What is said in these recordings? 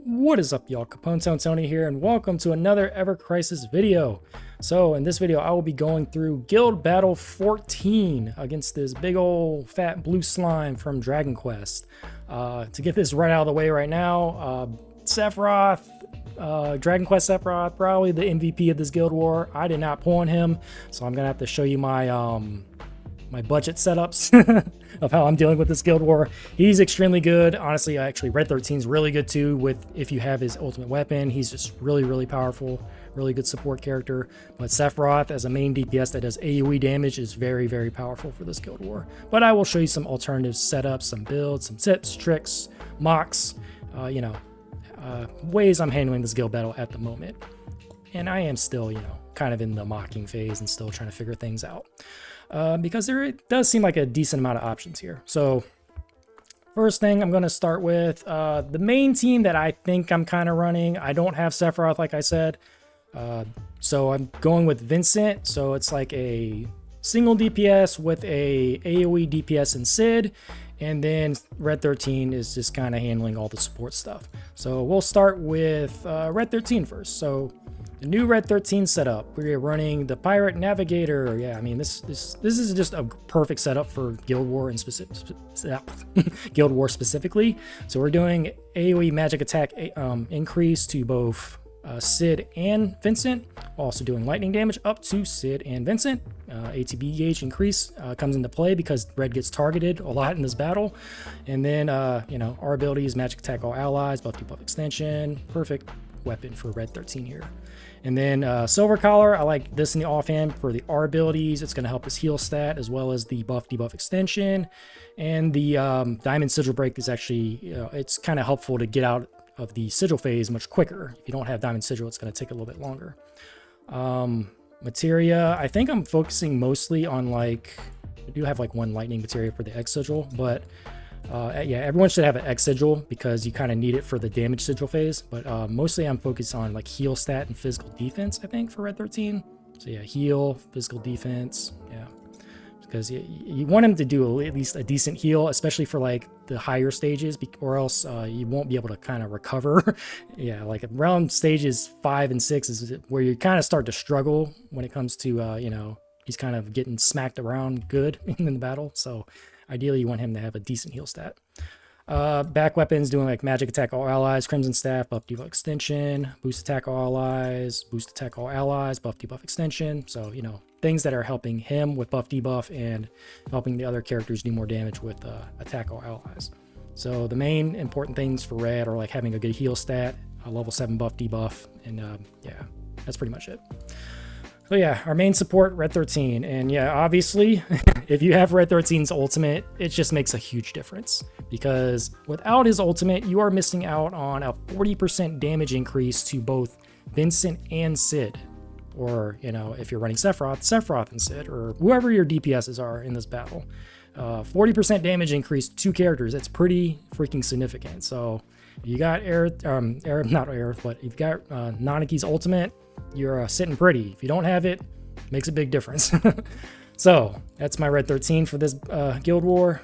What is up, y'all? Capone Tony here, and welcome to another Ever Crisis video. So in this video, I will be going through Guild Battle 14 against this big old fat blue slime from Dragon Quest. To get this right out of the way right now, Sephiroth, Dragon Quest Sephiroth, probably the MVP of this Guild War. I did not pull on him, so I'm gonna have to show you my my budget setups of how I'm dealing with this Guild War. He's extremely good. Honestly, actually, Red XIII is really good too if you have his ultimate weapon. He's just really powerful, really good support character. But Sephiroth as a main DPS that does AOE damage is very powerful for this Guild War. But I will show you some alternative setups, some builds, some tips, tricks, mocks, ways I'm handling this Guild Battle at the moment. And I am still, kind of in the mocking phase and still trying to figure things out. Because there does seem like a decent amount of options here. So first thing I'm going to start with the main team that I think I'm kind of running. I don't have Sephiroth, like I said. So I'm going with Vincent. So it's like a single DPS with a AOE DPS and Sid. And then Red XIII is just kind of handling all the support stuff. So we'll start with Red XIII first. So the new Red XIII setup, we're running the Pirate Navigator. Yeah, I mean, this is just a perfect setup for Guild War and Guild War specifically. So we're doing AOE magic attack increase to both Sid and Vincent. Also doing lightning damage up to Sid and Vincent. ATB gauge increase comes into play because Red gets targeted a lot in this battle. And then, our abilities, magic attack all allies, buff debuff extension, perfect weapon for Red XIII here. And then Silver Collar, I like this in the offhand for the R abilities. It's going to help his heal stat as well as the buff debuff extension. And the Diamond Sigil Break is actually, it's kind of helpful to get out of the Sigil phase much quicker. If you don't have Diamond Sigil, it's going to take a little bit longer. Materia, I think I'm focusing mostly on I do have one lightning materia for the X Sigil, but yeah, everyone should have an X Sigil because you kind of need it for the damage Sigil phase. But mostly I'm focused on heal stat and physical defense, I think, for Red XIII. So yeah, heal, physical defense, yeah. Because you want him to do at least a decent heal, especially for the higher stages, or else you won't be able to kind of recover. Yeah, around stages 5 and 6 is where you kind of start to struggle when it comes to, he's kind of getting smacked around good in the battle. So ideally, you want him to have a decent heal stat. Back weapons doing magic attack all allies, crimson staff, buff debuff extension, boost attack all allies, boost attack all allies, buff debuff extension. So, things that are helping him with buff debuff and helping the other characters do more damage with attack all allies. So the main important things for Red are having a good heal stat, a level 7 buff debuff, and yeah, that's pretty much it. So yeah, our main support, Red XIII. And yeah, obviously, if you have Red XIII's ultimate, it just makes a huge difference. Because without his ultimate, you are missing out on a 40% damage increase to both Vincent and Sid. Or, if you're running Sephiroth and Sid, or whoever your DPSs are in this battle. 40% damage increase to 2 characters. That's pretty freaking significant. So if you got Aerith, not Aerith, but if you've got Nanaki's ultimate, you're sitting pretty. If you don't have it, makes a big difference. So that's my Red XIII for this Guild War.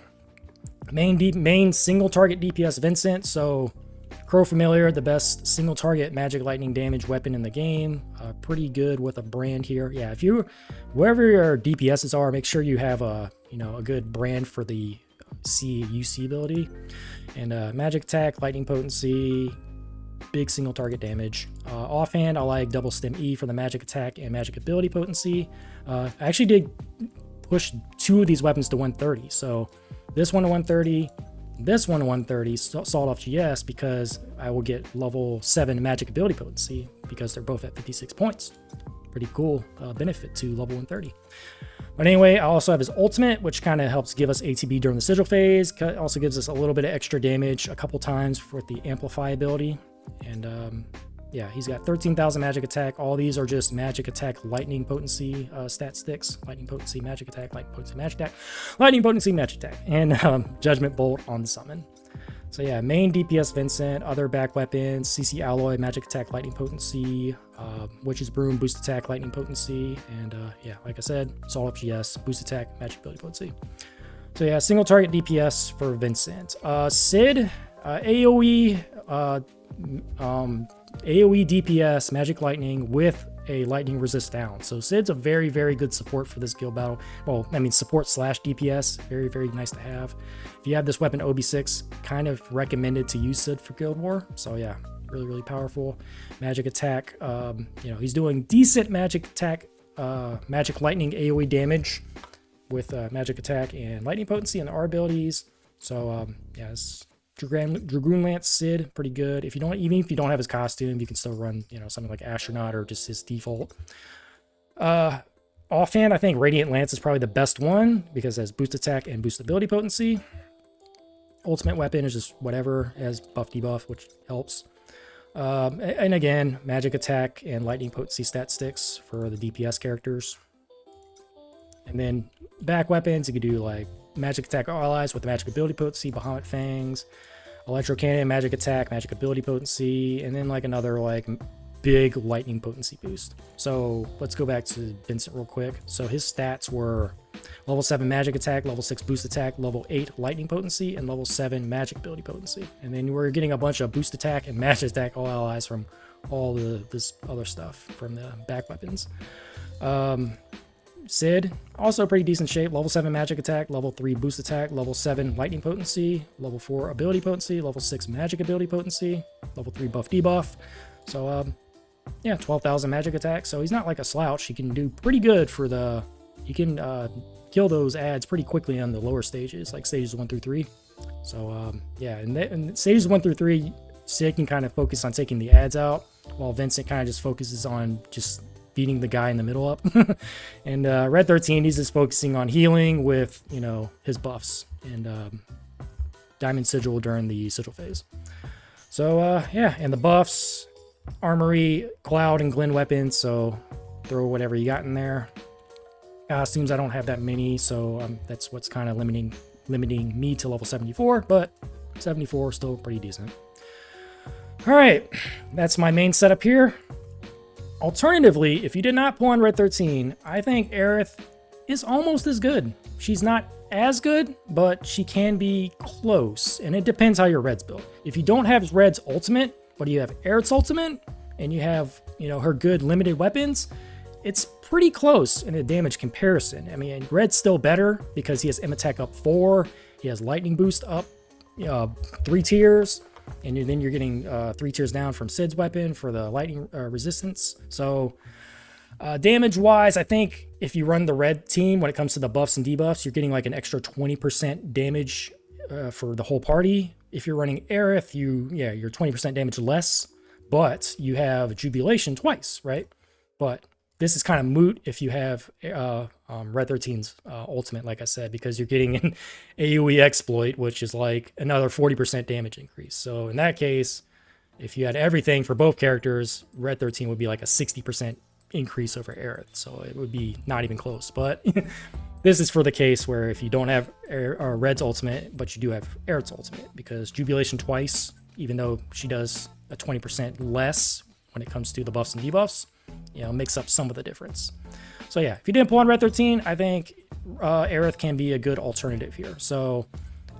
Main single target DPS Vincent. So Crow Familiar, the best single target magic lightning damage weapon in the game. Pretty good with a brand here. Yeah, wherever your DPSs are, make sure you have a good brand for the UC ability. And magic attack, lightning potency, big single target damage. Offhand, I like double stem E for the magic attack and magic ability potency. I actually did push 2 of these weapons to 130. So this one to 130, this one to 130, Sawed Off GS, because I will get level 7 magic ability potency because they're both at 56 points. Pretty cool benefit to level 130. But anyway, I also have his ultimate, which kind of helps give us ATB during the Sigil phase. Also gives us a little bit of extra damage a couple times with the Amplify ability. And yeah, he's got 13,000 magic attack. All these are just magic attack, lightning potency stat sticks. Lightning potency, magic attack, lightning potency, magic attack, lightning potency, magic attack, and judgment bolt on the summon. So yeah, main DPS Vincent, other back weapons, CC alloy, magic attack, lightning potency, witch's broom, boost attack, lightning potency, and yeah, like I said, Sawed Off GS, boost attack, magic ability potency. So yeah, single target DPS for Vincent. Sid, AOE AOE DPS Magic Lightning with a lightning resist down. So Sid's a very, very good support for this guild battle. Well, I mean, support slash DPS. Very, very nice to have. If you have this weapon OB6, kind of recommended to use Sid for Guild War. So yeah, really, really powerful. Magic attack. You know, he's doing decent magic attack, magic lightning AOE damage with magic attack and lightning potency and R abilities. So yeah, it's Dragoon Lance Sid, pretty good. If you don't, even if you don't have his costume, you can still run, you know, something like Astronaut or just his default. Offhand, I think Radiant Lance is probably the best one because it has boost attack and boost ability potency. Ultimate weapon is just whatever, has buff debuff, which helps. And again, magic attack and lightning potency stat sticks for the DPS characters. And then back weapons, you could do like magic attack allies with the magic ability potency, Bahamut Fangs, electro cannon, magic attack, magic ability potency, and then like another like big lightning potency boost. So let's go back to Vincent real quick. So his stats were level 7 magic attack, level 6 boost attack, level 8 lightning potency, and level 7 magic ability potency. And then we're getting a bunch of boost attack and magic attack all allies from all this other stuff from the back weapons. Sid, also pretty decent shape. Level 7 magic attack, level 3 boost attack, level 7 lightning potency, level 4 ability potency, level 6 magic ability potency, level 3 buff debuff. So yeah, 12,000 magic attack. So he's not like a slouch. He can do pretty good for the... He can kill those ads pretty quickly on the lower stages, like stages 1 through 3. So yeah, and stages 1 through 3, Sid can kind of focus on taking the ads out, while Vincent kind of just focuses on just beating the guy in the middle up. And Red 13, he's just focusing on healing with, you know, his buffs and Diamond Sigil during the Sigil phase. So yeah, and the buffs, Armory, Cloud, and Glen weapons, so throw whatever you got in there. Costumes, I don't have that many, so that's what's kind of limiting me to level 74, but 74 is still pretty decent. All right, that's my main setup here. Alternatively, if you did not pull on Red 13, I think Aerith is almost as good. She's not as good, but she can be close, and it depends how your Red's built. If you don't have Red's ultimate, but you have Aerith's ultimate, and you have, you know, her good limited weapons, it's pretty close in a damage comparison. I mean, Red's still better because he has M attack up 4, he has lightning boost up 3 tiers, and then you're getting 3 tiers down from Sid's weapon for the lightning resistance. So damage wise, I think if you run the Red team, when it comes to the buffs and debuffs, you're getting like an extra 20% damage for the whole party. If you're running Aerith, you're 20% damage less, but you have Jubilation twice, right? But this is kind of moot if you have Red 13's ultimate, like I said, because you're getting an AOE exploit, which is like another 40% damage increase. So in that case, if you had everything for both characters, Red 13 would be like a 60% increase over Aerith. So it would be not even close. But this is for the case where if you don't have Red's ultimate, but you do have Aerith's ultimate, because Jubilation twice, even though she does a 20% less when it comes to the buffs and debuffs, you know, makes up some of the difference. So yeah, if you didn't pull on Red 13, I think Aerith can be a good alternative here. So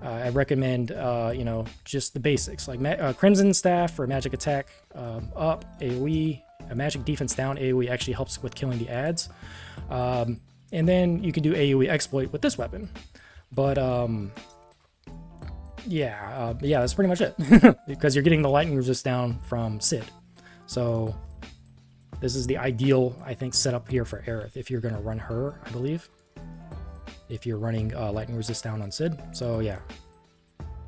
I recommend, you know, just the basics, like Crimson Staff for magic attack up, AoE, a magic defense down. AoE actually helps with killing the ads. And then you can do AoE exploit with this weapon. But yeah, that's pretty much it. Because you're getting the lightning resist down from Sid. So this is the ideal, I think, setup here for Aerith if you're going to run her, I believe. If you're running lightning resist down on Sid. So yeah,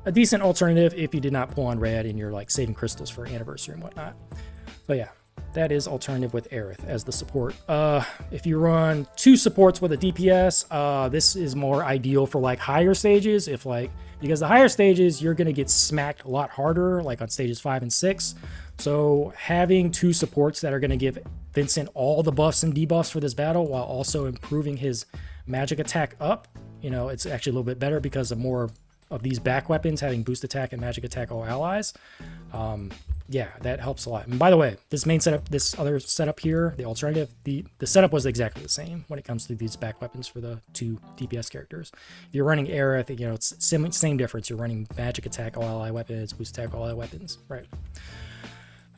a decent alternative if you did not pull on Red and you're like saving crystals for anniversary and whatnot. But yeah, that is alternative with Aerith as the support. If you run 2 supports with a DPS, this is more ideal for like higher stages. Because the higher stages, you're going to get smacked a lot harder, like on stages 5 and 6. So having 2 supports that are going to give Vincent all the buffs and debuffs for this battle while also improving his magic attack up, you know, it's actually a little bit better because of more of these back weapons having boost attack and magic attack all allies. yeah, that helps a lot. And by the way, this main setup, this other setup here, the alternative, the setup was exactly the same when it comes to these back weapons for the 2 DPS characters. If you're running Aerith, you know, it's same difference. You're running magic attack, all ally weapons, boost attack, all ally weapons, right?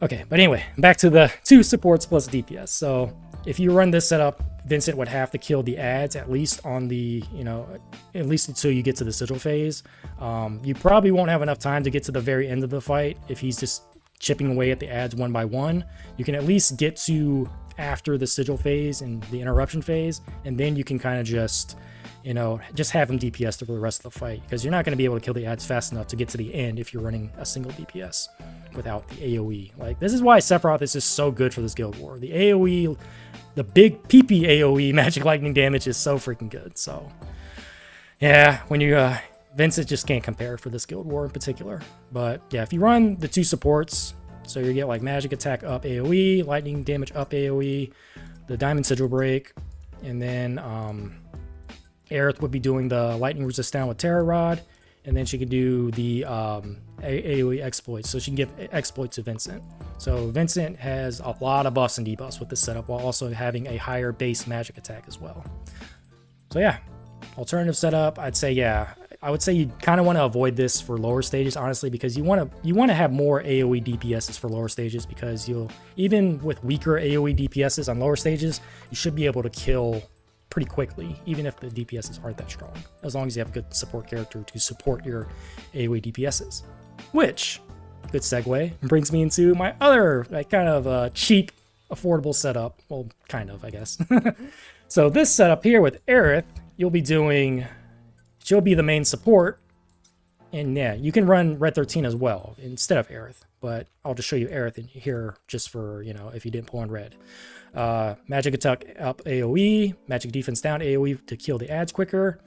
Okay, but anyway, back to the 2 supports plus DPS. So if you run this setup, Vincent would have to kill the ads at least on the, you know, at least until you get to the sigil phase. You probably won't have enough time to get to the very end of the fight if he's just chipping away at the ads one by one. You can at least get to after the sigil phase and the interruption phase, and then you can kind of just, you know, just have him DPS for the rest of the fight, because you're not going to be able to kill the ads fast enough to get to the end if you're running a single DPS without the AoE. Like, this is why Sephiroth is just so good for this guild war. The AoE, the big PP AoE magic lightning damage is so freaking good. So yeah, when you Vincent just can't compare for this guild war in particular. But yeah, if you run the 2 supports, so you get like magic attack up AoE, lightning damage up AoE, the diamond sigil break, and then Aerith would be doing the lightning resist down with Terror Rod, and then she could do the AoE exploits. So she can give exploits to Vincent. So Vincent has a lot of buffs and debuffs with this setup, while also having a higher base magic attack as well. So yeah, alternative setup, I'd say, yeah, I would say you kind of want to avoid this for lower stages, honestly, because you want to have more AoE DPSs for lower stages, because you'll, even with weaker AoE DPSs on lower stages, you should be able to kill pretty quickly, even if the DPSs aren't that strong, as long as you have a good support character to support your AoE DPSs. Which, good segue, brings me into my other like kind of cheap, affordable setup. Well, kind of, I guess. So this setup here with Aerith, you'll be doing, she'll be the main support, and yeah, you can run Red XIII as well instead of Aerith, but I'll just show you Aerith in here just for, you know, if you didn't pull on Red. Magic attack up AoE, magic defense down AoE to kill the ads quicker,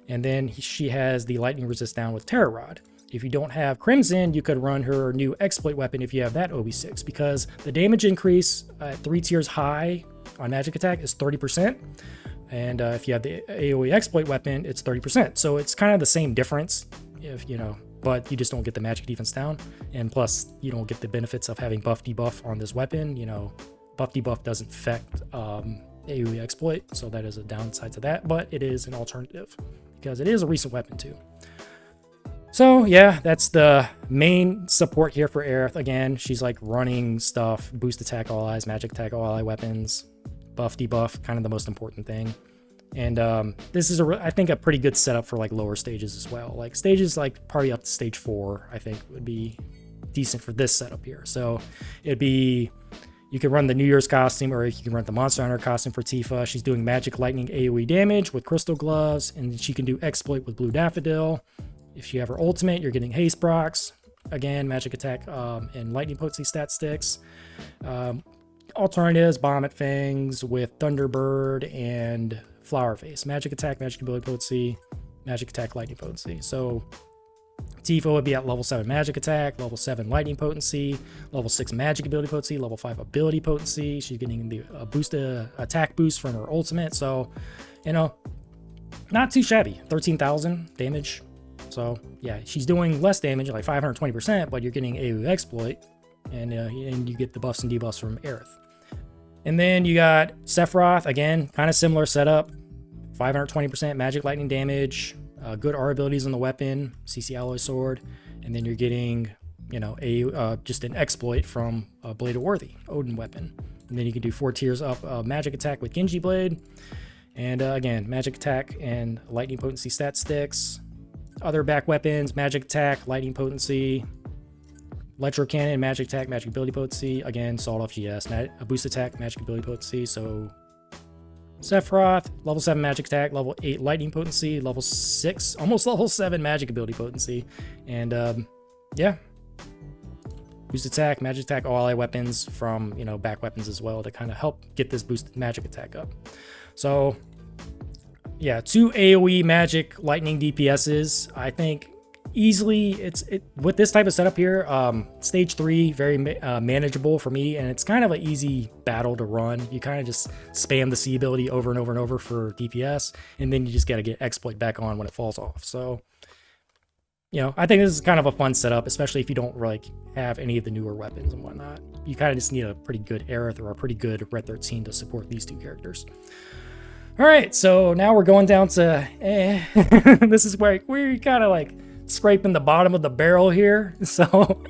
and then she has the lightning resist down with Terror Rod. If you don't have Crimson, you could run her new exploit weapon if you have that OB6, because the damage increase at 3 tiers high on magic attack is 30%. And if you have the AoE exploit weapon, it's 30%. So it's kind of the same difference, if you know, but you just don't get the magic defense down. And plus, you don't get the benefits of having buff debuff on this weapon. You know, buff debuff doesn't affect AoE exploit, so that is a downside to that. But it is an alternative because it is a recent weapon too. So yeah, that's the main support here for Aerith. Again, she's like running stuff, boost attack all allies, magic attack all ally weapons, buff debuff, kind of the most important thing. And this is I think a pretty good setup for like lower stages as well. Like stages like probably up to stage 4, I think would be decent for this setup here. So it'd be, you can run the New Year's costume, or you can run the Monster Hunter costume for Tifa. She's doing magic lightning AoE damage with crystal gloves, and she can do exploit with blue daffodil. If you have her ultimate, you're getting haste procs. Again, magic attack and lightning potency stat sticks. Alternatives, Bomb at Fangs with Thunderbird and Flower Face. Magic attack, magic ability potency, magic attack, lightning potency. So Tifa would be at level 7 magic attack, level 7 lightning potency, level 6 magic ability potency, level 5 ability potency. She's getting the attack boost from her ultimate. So, you know, not too shabby. 13,000 damage. So yeah, she's doing less damage, like 520%, but you're getting AoE exploit, and you get the buffs and debuffs from Aerith. And then you got Sephiroth, again, kind of similar setup, 520% magic lightning damage, good R abilities on the weapon, CC alloy sword, and then you're getting, you know, just an exploit from Blade of Worthy, Odin weapon. And then you can do 4 tiers up magic attack with Genji Blade, and again, magic attack and lightning potency stat sticks. Other back weapons, magic attack, lightning potency, electro cannon, magic attack, magic ability potency. Again, sawed off GS, a boost attack, magic ability potency. So Sephiroth, level 7 magic attack, level 8 lightning potency, level 6, almost level 7 magic ability potency. And yeah, boost attack, magic attack, all ally weapons from, you know, back weapons as well to kind of help get this boosted magic attack up. So yeah, 2 AoE magic lightning DPSs. I think easily with this type of setup here, stage 3 very manageable for me, and it's kind of an easy battle to run. You kind of just spam the C ability over and over and over for DPS, and then you just got to get exploit back on when it falls off. So you know, I think this is kind of a fun setup, especially if you don't like have any of the newer weapons and whatnot. You kind of just need a pretty good Aerith or a pretty good Red XIII to support these two characters. All right, so now we're going down to this is where we're kind of like scraping the bottom of the barrel here. So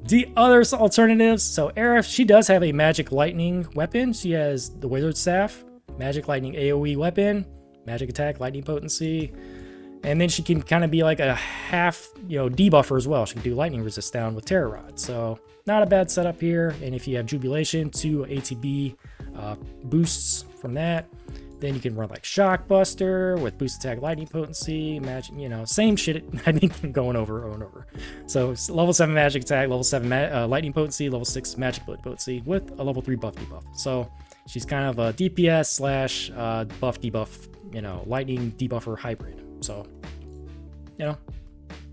the other alternatives, so Aerith, she does have a magic lightning weapon. She has the wizard staff, magic lightning AOE weapon, magic attack, lightning potency, and then she can kind of be like a half, you know, debuffer as well. She can do lightning resist down with Terror Rod. So not a bad setup here. And if you have Jubilation, 2 ATB boosts from that, then you can run like Shockbuster with boost attack, lightning potency, magic, you know, same shit. I think going over and over. So level 7 magic attack, level 7 lightning potency, level 6 magic potency with a level 3 buff debuff. So she's kind of a DPS slash buff debuff, you know, lightning debuffer hybrid. So, you know,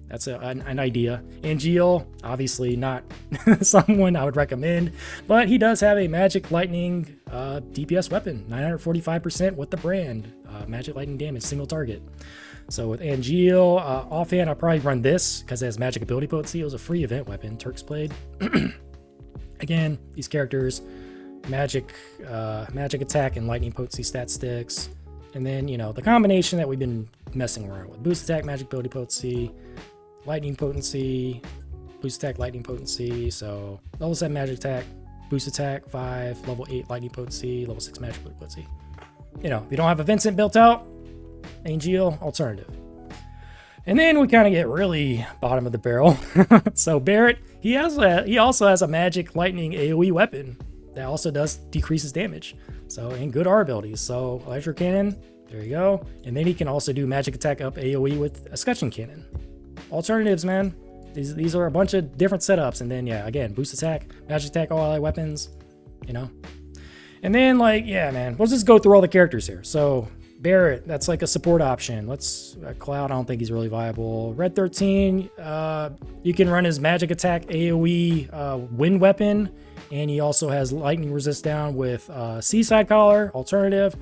that's an idea. Angeal, obviously not someone I would recommend, but he does have a magic lightning DPS weapon, 945% with the brand, magic lightning damage, single target. So with Angeal, offhand, I'll probably run this because it has magic ability potency. It was a free event weapon, Turk's Blade. Again, these characters, magic attack and lightning potency stat sticks. And then, you know, the combination that we've been messing around with, boost attack, magic ability potency, lightning potency, boost attack, lightning potency. So level 7 magic attack, boost attack 5, level 8 lightning potency, level 6 magic ability potency. You know, if you don't have a Vincent built out, Angeal, alternative. And then we kind of get really bottom of the barrel. So Barret, he also has a magic lightning AOE weapon that also does decreases damage. So, and good R abilities. So electric cannon, there you go. And then he can also do magic attack up AOE with a scutcheon cannon. Alternatives, man. These are a bunch of different setups. And then, yeah, again, boost attack, magic attack, all ally weapons, you know. And then, like, yeah, man, let's just go through all the characters here. So Barret, that's like a support option. Cloud, I don't think he's really viable. Red XIII, you can run his magic attack AOE wind weapon. And he also has lightning resist down with Seaside Collar, alternative.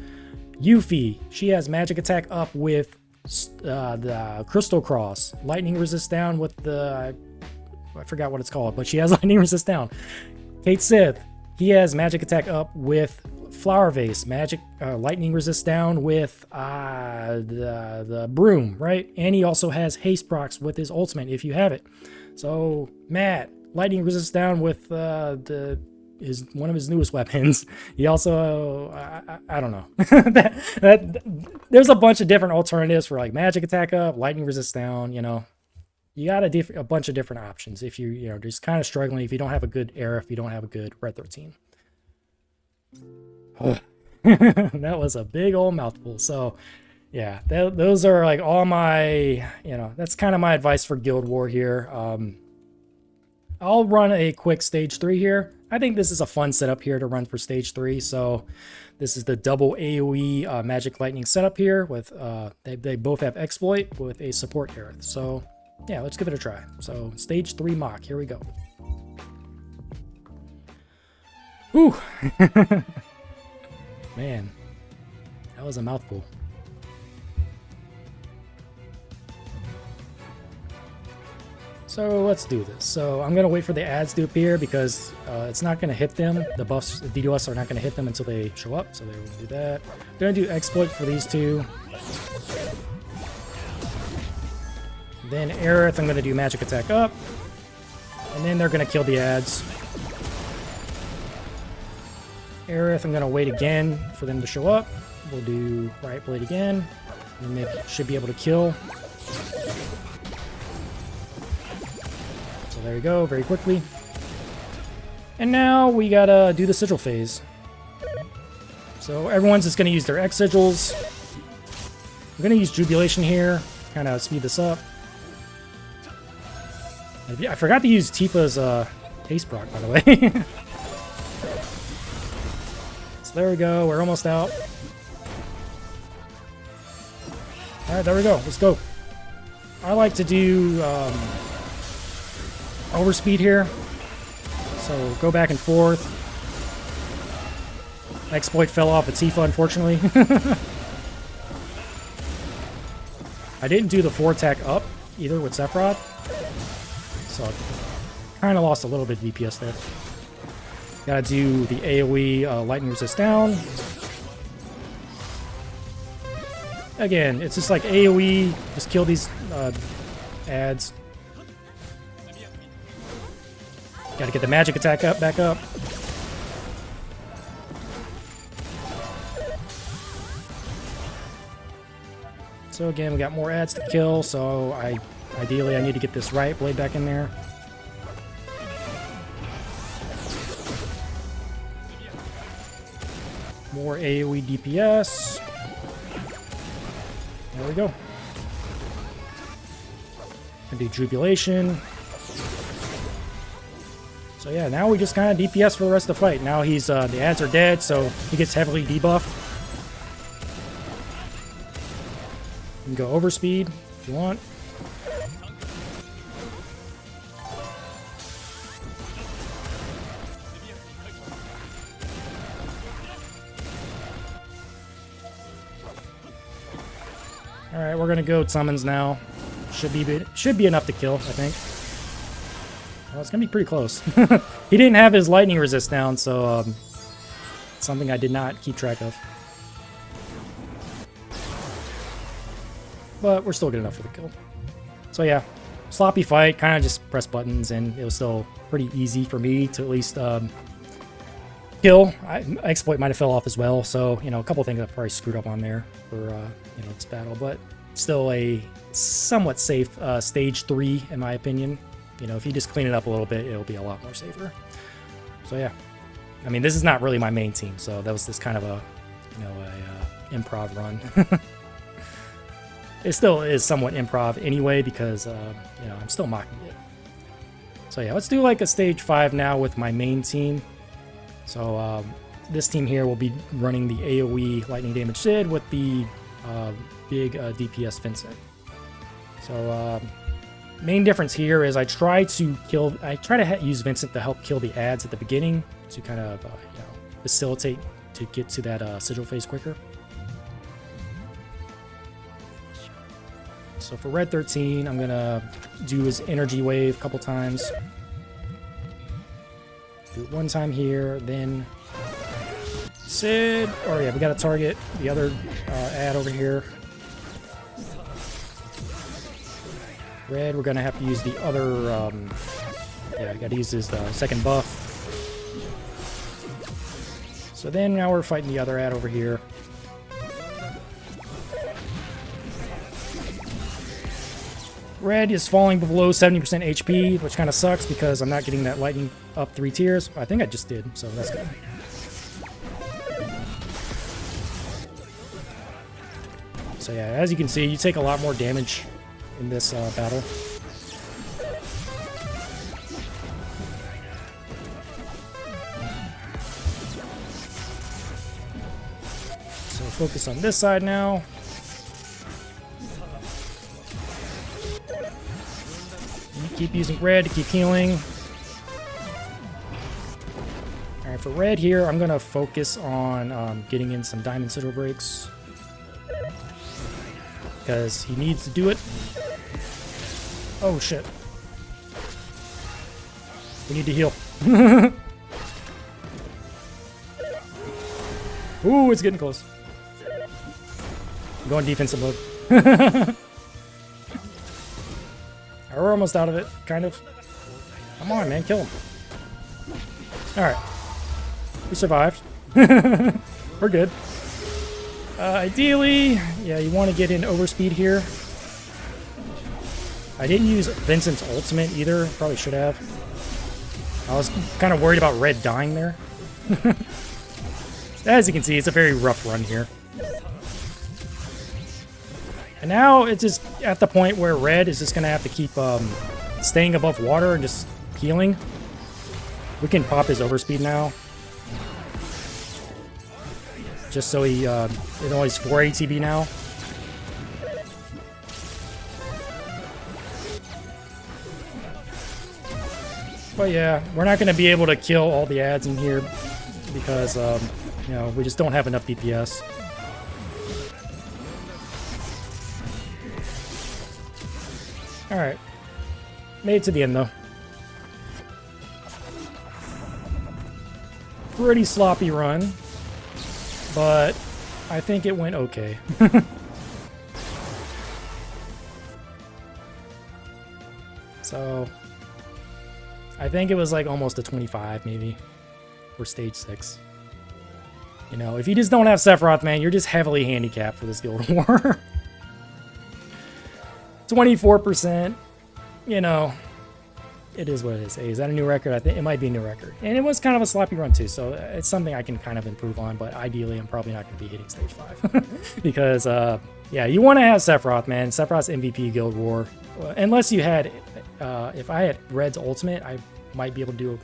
Yuffie, she has magic attack up with the Crystal Cross, lightning resist down with the, I forgot what it's called, but she has lightning resist down. Kate Sith, he has magic attack up with Flower Vase, magic lightning resist down with the Broom, right? And he also has haste procs with his ultimate if you have it. So Matt, lightning resist down with one of his newest weapons. He also I don't know. There's a bunch of different alternatives for like magic attack up, lightning resist down. You know, you got a bunch of different options if you know just kind of struggling if you don't have a good Aerith, if you don't have a good Red XIII. That was a big old mouthful. So yeah, those are like all my, you know, that's kind of my advice for Guild War here. I'll run a quick stage 3 here. I think this is a fun setup here to run for stage 3. So this is the double AOE magic lightning setup here with they both have exploit with a support Aerith. So yeah, let's give it a try. So stage 3 mock, here we go. Whew. Man, that was a mouthful. So let's do this. So I'm going to wait for the ads to appear because it's not going to hit them. The buffs, the DDoS are not going to hit them until they show up. So they're going to do that. I'm going to do exploit for these two. Then Aerith, I'm going to do magic attack up. And then they're going to kill the ads. Aerith, I'm going to wait again for them to show up. We'll do Right Blade again. And they should be able to kill. So there you go, very quickly. And now we gotta do the sigil phase. So everyone's just gonna use their X sigils. I'm gonna use Jubilation here, kind of speed this up. I forgot to use Tifa's haste proc, by the way. So there we go, we're almost out. Alright, there we go, let's go. I like to do overspeed here. So go back and forth. Exploit fell off at Tifa, unfortunately. I didn't do the 4 attack up, either with Sephiroth. So kind of lost a little bit of DPS there. Gotta do the AOE lightning resist down. Again, it's just like AOE, just kill these ads. Gotta get the magic attack up, back up. So again, we got more ads to kill, so ideally I need to get this right blade back in there. More AOE DPS. There we go. Can do Jubilation. So yeah, now we just kind of DPS for the rest of the fight. Now he's the ads are dead, so he gets heavily debuffed. You can go overspeed if you want. All right, we're gonna go summons now. Should be enough to kill, I think. Well, it's gonna be pretty close. He didn't have his lightning resist down, so something I did not keep track of. But we're still good enough for the kill. So yeah, sloppy fight, kind of just press buttons, and it was still pretty easy for me to at least kill. Exploit might have fell off as well, so you know, a couple things I probably screwed up on there for you know, this battle, but still a somewhat safe stage 3 in my opinion. You know, if you just clean it up a little bit, it'll be a lot more safer. So yeah, I mean, this is not really my main team, so that was just kind of a, you know, a improv run. It still is somewhat improv anyway because you know, I'm still mocking it. So yeah, let's do like a stage 5 now with my main team. So this team here will be running the AOE Lightning Damage Sid with the big DPS Vincent. So main difference here is I try to use Vincent to help kill the ads at the beginning to kind of you know, facilitate to get to that sigil phase quicker. So for Red 13, I'm gonna do his energy wave a couple times. Do it one time here, then Sid. Oh yeah, we gotta target the other ad over here. Red, we're gonna have to use the other. Yeah, I gotta use his second buff. So then now we're fighting the other ad over here. Red is falling below 70% HP, which kind of sucks because I'm not getting that lightning up 3 tiers. I think I just did, so that's good. So yeah, as you can see, you take a lot more damage in this battle. So focus on this side now. Keep using red to keep healing. Alright, for red here, I'm going to focus on getting in some diamond sigil breaks. Because he needs to do it. Oh shit. We need to heal. Ooh, it's getting close. I'm going defensive mode. We're almost out of it, kind of. Come on, man, kill him. Alright. We survived. We're good. Ideally, yeah, you want to get in overspeed here. I didn't use Vincent's ultimate either. Probably should have. I was kind of worried about Red dying there. As you can see, it's a very rough run here. And now it's just at the point where Red is just going to have to keep staying above water and just healing. We can pop his overspeed now. Just so he, it only has 4 ATB now. But yeah, we're not going to be able to kill all the ads in here because, you know, we just don't have enough DPS. Alright. Made it to the end, though. Pretty sloppy run, but I think it went okay. So, I think it was like almost a 25, maybe, for stage 6. You know, if you just don't have Sephiroth, man, you're just heavily handicapped for this Guild War. 24%, you know, it is what it is. Hey, is that a new record? I think it might be a new record. And it was kind of a sloppy run too, so it's something I can kind of improve on, but ideally I'm probably not going to be hitting stage 5. Because, yeah, you want to have Sephiroth, man. Sephiroth's MVP Guild War. Unless you had, if I had Red's ultimate, I might be able to do,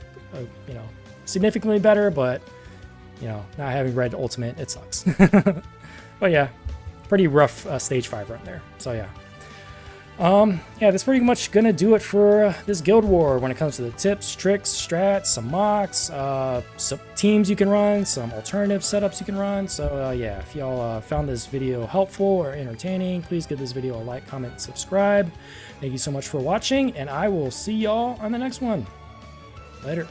you know, significantly better, but, you know, not having Red ultimate, it sucks. But yeah, pretty rough stage 5 run there. So yeah. Yeah, that's pretty much gonna do it for this Guild War when it comes to the tips, tricks, strats, some mocks, some teams you can run, some alternative setups you can run. So yeah, if y'all found this video helpful or entertaining, please give this video a like, comment, subscribe. Thank you so much for watching, and I will see y'all on the next one. Later.